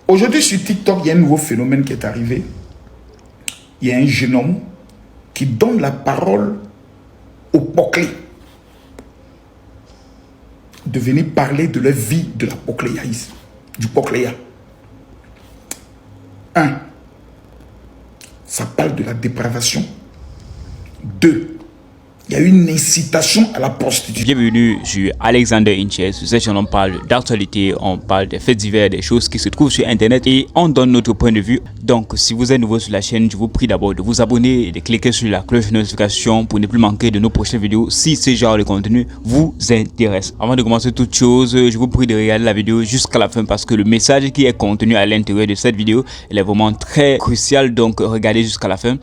Aujourd'hui, sur TikTok, il y a un nouveau phénomène qui est arrivé. Il y a un jeune homme qui donne la parole aux Poclés de venir parler de leur vie de la Pocléaïsme, du Pocléa. 1. Ça parle de la dépravation. 2. Il y a une incitation à la prostitution. Bienvenue sur Alexander Inches. Sur cette chaîne, on parle d'actualité, on parle des faits divers, des choses qui se trouvent sur Internet et on donne notre point de vue. Donc, si vous êtes nouveau sur la chaîne, je vous prie d'abord de vous abonner et de cliquer sur la cloche de notification pour ne plus manquer de nos prochaines vidéos si ce genre de contenu vous intéresse. Avant de commencer toute chose, je vous prie de regarder la vidéo jusqu'à la fin parce que le message qui est contenu à l'intérieur de cette vidéo, il est vraiment très crucial. Donc, regardez jusqu'à la fin.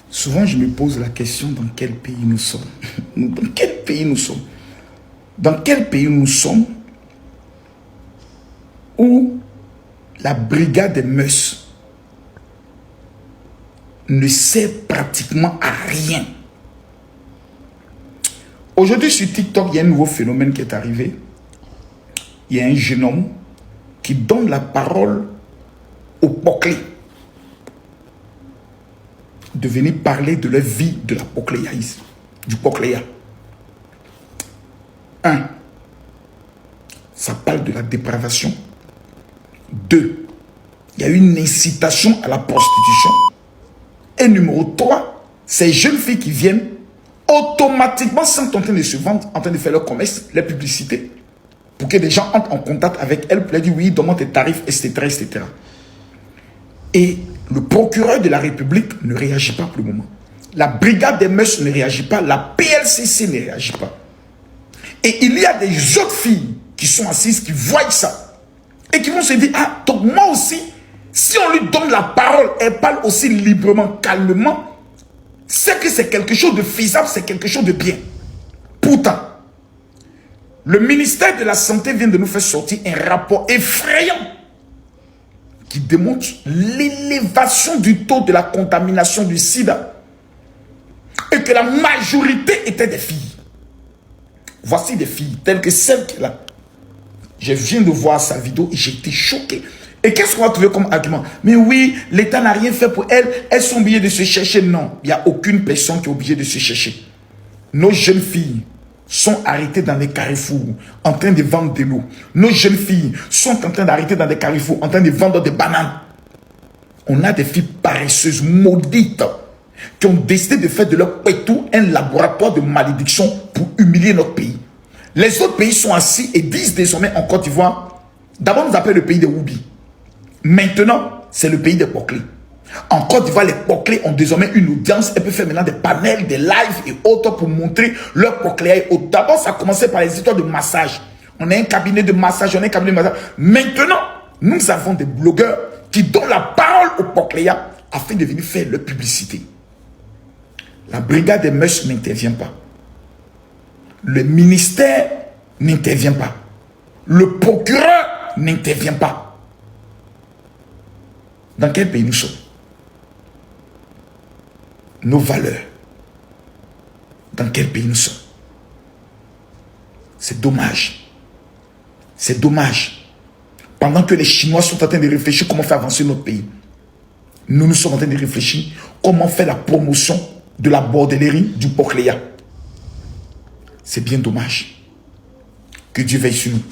Souvent, je me pose la question dans quel pays nous sommes. Dans quel pays nous sommes? Dans quel pays nous sommes où la brigade des mœurs ne sert pratiquement à rien. Aujourd'hui, sur TikTok, il y a un nouveau phénomène qui est arrivé. Il y a un jeune homme qui donne la parole aux Poclés de venir parler de leur vie de la Pocléaïsme, du Pocléa. 1. Ça parle de la dépravation. 2. Il y a une incitation à la prostitution. Et numéro 3, ces jeunes filles qui viennent automatiquement, sans tenter de se vendre, en train de faire leur commerce, leur publicité, pour que les gens entrent en contact avec elles, pour leur dire oui, donne-moi tes tarifs, etc., etc. Et le procureur de la République ne réagit pas pour le moment. La brigade des mœurs ne réagit pas. La PLCC ne réagit pas. Et il y a des autres filles qui sont assises, qui voient ça. Et qui vont se dire, ah, donc moi aussi, si on lui donne la parole, elle parle aussi librement, calmement, c'est que c'est quelque chose de faisable, c'est quelque chose de bien. Pourtant, le ministère de la Santé vient de nous faire sortir un rapport effrayant qui démontre l'élévation du taux de la contamination du sida et que la majorité étaient des filles. Voici des filles telles que celle qui est là. Je viens de voir sa vidéo et j'ai été choqué. Et qu'est-ce qu'on va trouver comme argument? Mais oui, l'État n'a rien fait pour elles. Elles sont obligées de se chercher. Non, il n'y a aucune personne qui est obligée de se chercher. Nos jeunes filles sont arrêtées dans des carrefours en train de vendre de l'eau. Nos jeunes filles sont en train d'arrêter dans des carrefours en train de vendre des bananes. On a des filles paresseuses, maudites, qui ont décidé de faire de leur pétou un laboratoire de malédiction pour humilier notre pays. Les autres pays sont assis et disent désormais en Côte d'Ivoire, d'abord nous appelons le pays des Woubi. Maintenant, c'est le pays des Poclés. En Côte d'Ivoire, les Poclés ont désormais une audience. Elles peuvent faire maintenant des panels, des lives et autres pour montrer leur Pocléaï. D'abord, ça a commencé par les histoires de massage. On a un cabinet de massage, on a un cabinet de massage. Maintenant, nous avons des blogueurs qui donnent la parole aux Pocléa afin de venir faire leur publicité. La brigade des mœurs n'intervient pas. Le ministère n'intervient pas. Le procureur n'intervient pas. Dans quel pays nous sommes? Nos valeurs. Dans quel pays nous sommes? C'est dommage. C'est dommage. Pendant que les Chinois sont en train de réfléchir comment faire avancer notre pays, nous sommes en train de réfléchir comment faire la promotion de la bordellerie du Pocléa. C'est bien dommage. Que Dieu veille sur nous.